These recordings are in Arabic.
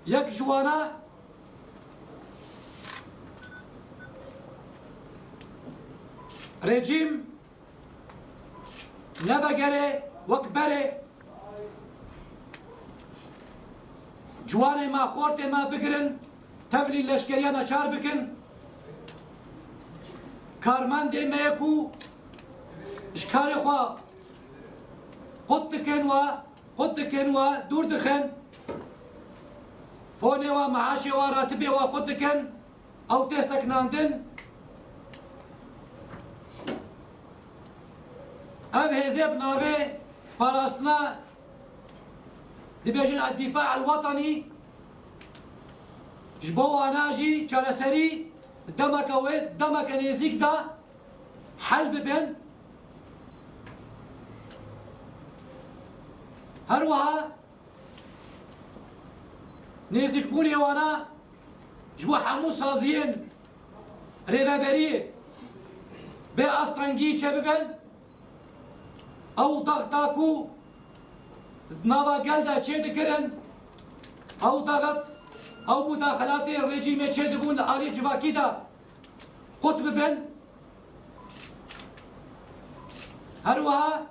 يك جوانا رجيم نبقري وكبري جواني ما خورتي ما بقرن تبلي لشكريانا چار بكن كارمان دي ما يكو اشكاري خوا قد كن و دور دخن فوني و معاشي و راتبي و قد كن او تستك ناندن اب هزيب نابي باراستنا دبيجن الدفاع الوطني جبو اناجي كالسري دمك نيزيك دا حل ببن هروها نيزيك بوني وانا جبو حمو سازين ريبابري بي اسطنجي چه ببن او ضغطاكو نابا قلدا چه دكرن او ضغط او مداخلات الرجيم چه دقون آلي جواكي دا قطب بن هروها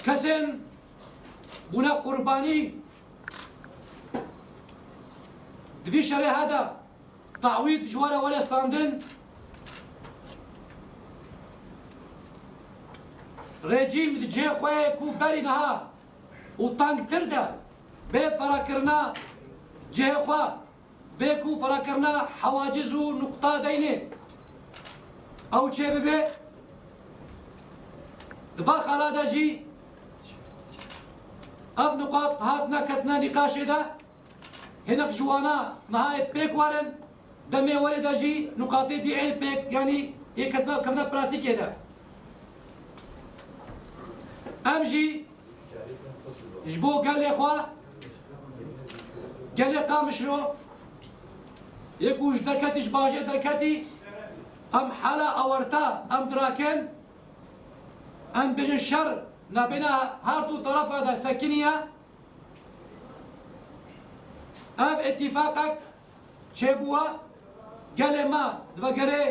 كسن بنا قرباني دفي شري هذا تعويض جوارا ولا اسباندن رجيم دجي خوي كو بري نها وطنق تردا بي فراكرنا جي خوا بيكو فراكرنا حواجز نقطة ديني او چه ببي دفا خلادا جي اب نقاط هاتنا كتنا نقاش دا هناك جوانا نهاية بيك وارن دمي ورد جي نقاطي دي عين بيك يعني يكتنا كمنا براتيكي دا امجي جبو قال لي اخوا قال لي قامشرو يكوش دركتي جباجي دركتي ام حالا اورتا ام دراكن ام بجن شر نابنا هارتو طرف هذا سكنية ام اتفاقك چه قال ما دبقري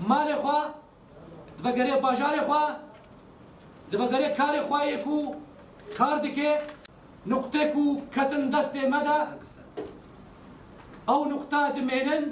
مال اخوا دبقري باجار اخوا دبقري كار اخوا يكو كار دكي نقطة كو كتن دست مدى او نقطة دمينن